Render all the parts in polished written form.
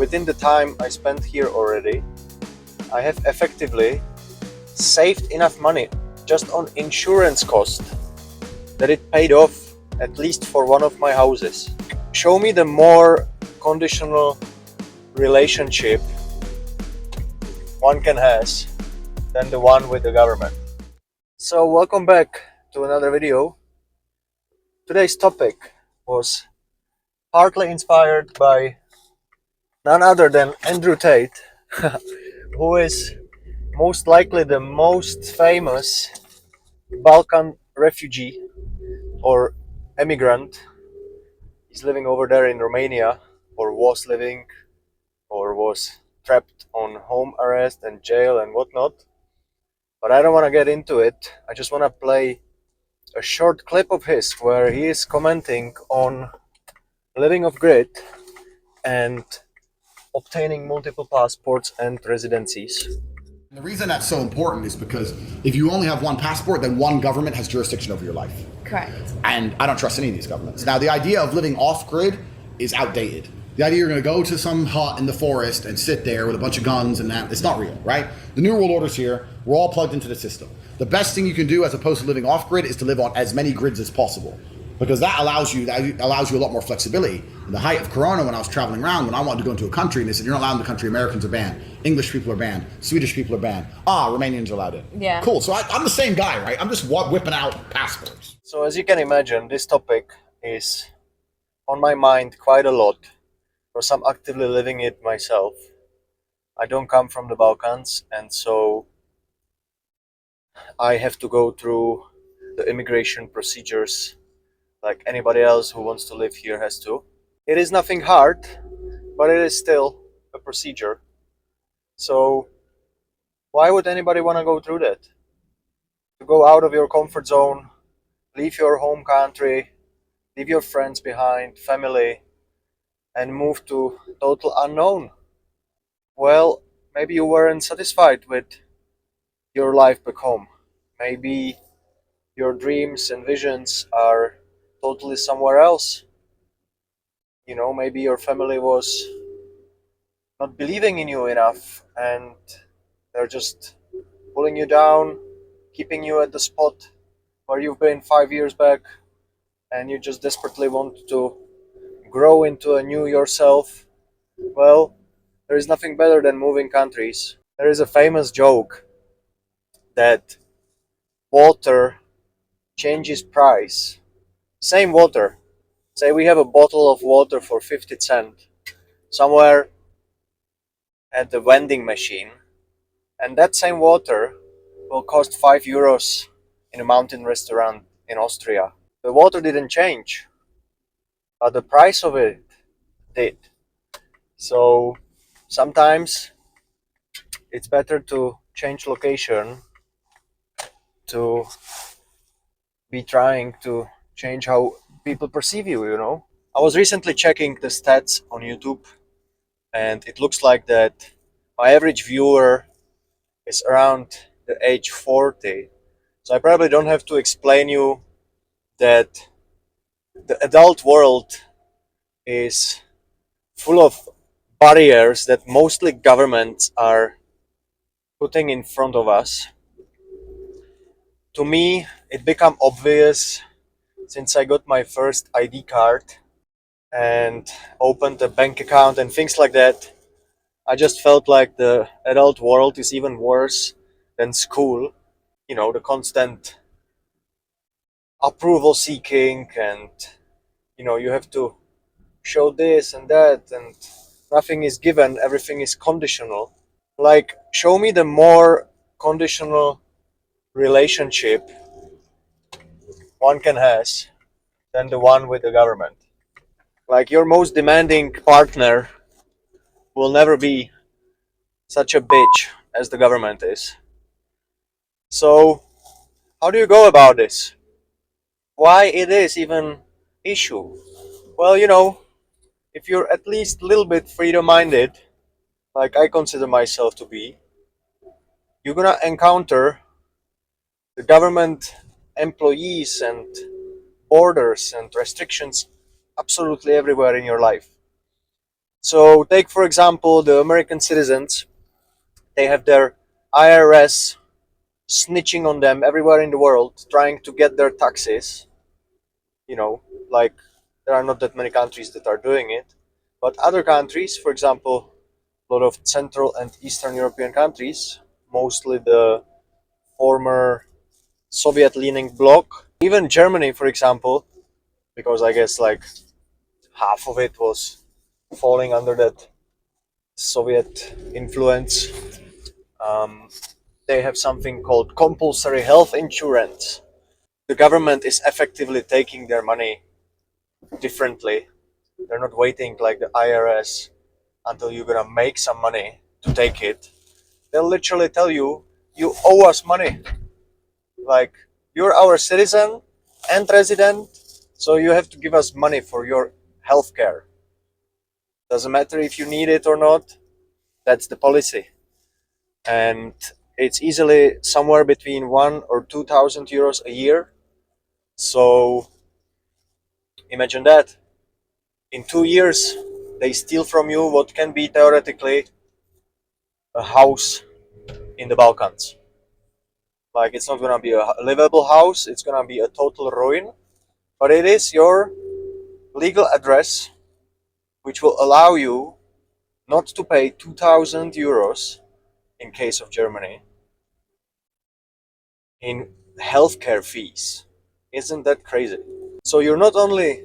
within the time I spent here already, I have effectively saved enough money just on insurance cost that it paid off at least for one of my houses. Show me the more conditional relationship one can has than the one with the government. So welcome back to another video. Today's topic was partly inspired by none other than Andrew Tate, who is most likely the most famous Balkan refugee or emigrant. He's living over there in Romania, or was living, or was trapped on home arrest and jail and whatnot. But I don't want to get into it. I just want to play a short clip of his where he is commenting on living off grid and obtaining multiple passports and residencies. The reason that's so important is because if you only have one passport, then one government has jurisdiction over your life. Correct. And I don't trust any of these governments. Now, the idea of living off-grid is outdated. The idea you're going to go to some hut in the forest and sit there with a bunch of guns and that, it's not real, right? The New World Order's here. We're all plugged into the system. The best thing you can do as opposed to living off-grid is to live on as many grids as possible, because that allows you a lot more flexibility. In the height of Corona, when I was traveling around, when I wanted to go into a country and they said, you're not allowed in the country, Americans are banned, English people are banned, Swedish people are banned, Romanians are allowed in. Yeah. Cool, so I'm the same guy, right? I'm just whipping out passports. So as you can imagine, this topic is on my mind quite a lot, because I'm actively living it myself. I don't come from the Balkans, and so I have to go through the immigration procedures like anybody else who wants to live here has to. It is nothing hard, but it is still a procedure. So why would anybody want to go through that? To go out of your comfort zone, leave your home country, leave your friends behind, family, and move to total unknown. Well, maybe you weren't satisfied with your life back home. Maybe your dreams and visions are totally somewhere else. You know, maybe your family was not believing in you enough and they're just pulling you down, keeping you at the spot where you've been 5 years back, and you just desperately want to grow into a new yourself. Well, there is nothing better than moving countries. There is a famous joke that water changes price. Same water. Say we have a bottle of water for 50 cents somewhere at the vending machine, and that same water will cost 5 euros in a mountain restaurant in Austria. The water didn't change, but the price of it did. So sometimes it's better to change location, to be trying to change how people perceive you, you know. I was recently checking the stats on YouTube, and it looks like that my average viewer is around the age 40. So I probably don't have to explain you that the adult world is full of barriers that mostly governments are putting in front of us. To me, it became obvious since I got my first ID card and opened a bank account and things like that. I just felt like the adult world is even worse than school. You know, the constant approval seeking, and you know, you have to show this and that, and nothing is given, everything is conditional. Like, show me the more conditional relationship one can has than the one with the government. Like, your most demanding partner will never be such a bitch as the government is. So how do you go about this? Why it is even issue? Well, you know, if you're at least a little bit freedom-minded, like I consider myself to be, you're gonna encounter the government employees and borders and restrictions absolutely everywhere in your life. So take for example the American citizens. They have their IRS snitching on them everywhere in the world, trying to get their taxes. You know, like there are not that many countries that are doing it, but other countries, for example, a lot of Central and Eastern European countries, mostly the former Soviet-leaning bloc, even Germany, for example, because I guess like half of it was falling under that Soviet influence. Um, they have something called compulsory health insurance. The government is effectively taking their money differently. They're not waiting like the IRS until you're gonna make some money to take it. They'll literally tell you, you owe us money. Like, you're our citizen and resident, so you have to give us money for your health care. Doesn't matter if you need it or not, that's the policy. And it's easily somewhere between 1 or 2,000 euros a year. So imagine that. In 2 years, they steal from you what can be theoretically a house in the Balkans. Like, it's not gonna be a livable house, it's gonna be a total ruin, but it is your legal address which will allow you not to pay 2,000 euros in case of Germany in healthcare fees. Isn't that crazy? So you're not only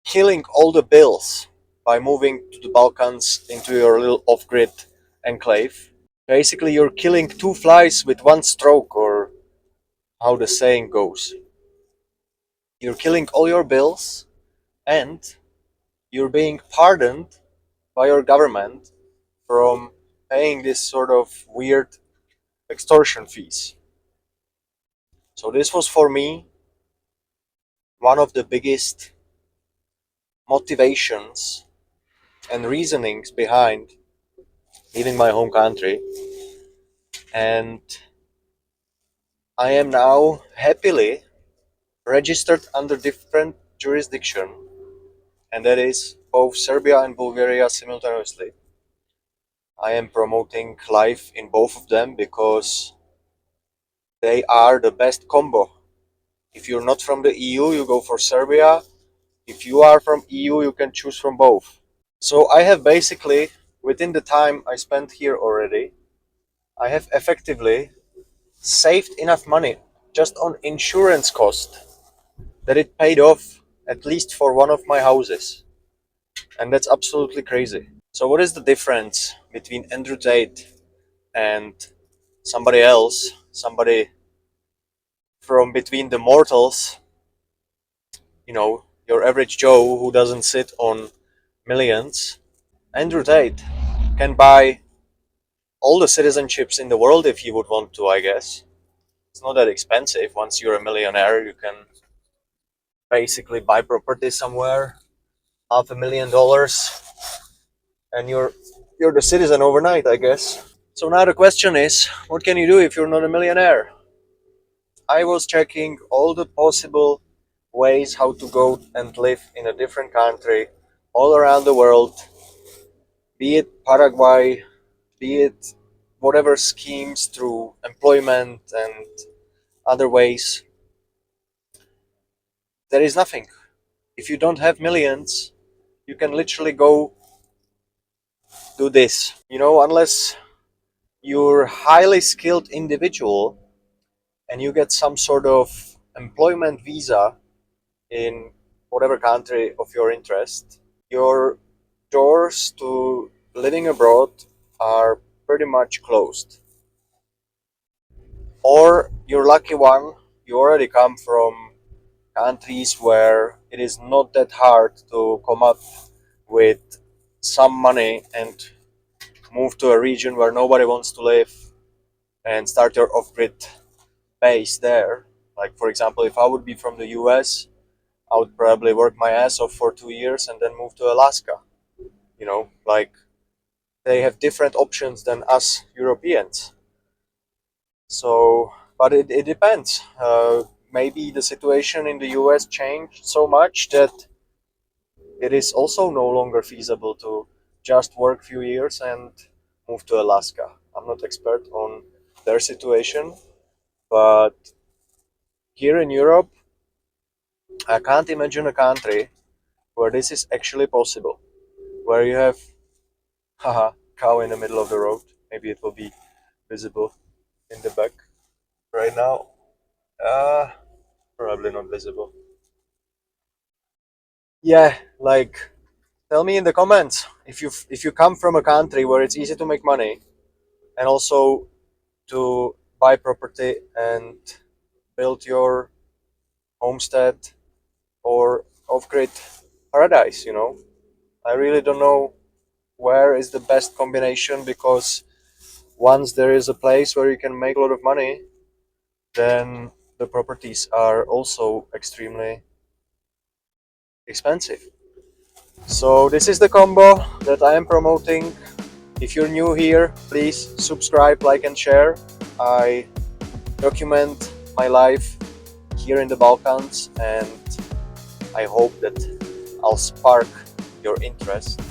killing all the bills by moving to the Balkans into your little off grid enclave, basically you're killing two flies with one stroke, or how the saying goes. You're killing all your bills and you're being pardoned by your government from paying this sort of weird extortion fees. So this was for me one of the biggest motivations and reasonings behind leaving my home country. And I am now happily registered under different jurisdiction, and that is both Serbia and Bulgaria simultaneously. I am promoting life in both of them because they are the best combo. If you're not from the EU, you go for Serbia. If you are from EU, you can choose from both. So I have basically, within the time I spent here already, I have effectively saved enough money just on insurance cost that it paid off at least for one of my houses. And that's absolutely crazy. So what is the difference between Andrew Tate and somebody else, somebody from between the mortals, your average Joe who doesn't sit on millions? Andrew Tate can buy all the citizenships in the world if he would want to, I guess. It's not that expensive. Once you're a millionaire, you can basically buy property somewhere, $500,000, and you're the citizen overnight, I guess. So now the question is, what can you do if you're not a millionaire? I was checking all the possible ways how to go and live in a different country all around the world, be it Paraguay, be it whatever schemes through employment and other ways. There is nothing. If you don't have millions, you can literally go do this. Unless you're a highly skilled individual and you get some sort of employment visa in whatever country of your interest, your doors to living abroad are pretty much closed. Or you're lucky one, you already come from countries where it is not that hard to come up with some money and move to a region where nobody wants to live and start your off-grid base there. Like, for example, if I would be from the US, I would probably work my ass off for 2 years and then move to Alaska. Like, they have different options than us Europeans. So, but it depends. Maybe the situation in the US changed so much that it is also no longer feasible to just work few years and move to Alaska. I'm not expert on their situation, but here in Europe, I can't imagine a country where this is actually possible, where you have haha cow in the middle of the road. Maybe it will be visible in the back right now. Probably not visible. Yeah, like tell me in the comments if you come from a country where it's easy to make money and also to buy property and build your homestead or off-grid paradise. I really don't know where is the best combination, because once there is a place where you can make a lot of money, then the properties are also extremely expensive. So this is the combo that I am promoting. If you're new here, please subscribe, like and share. I document my life here in the Balkans, and I hope that I'll spark your interest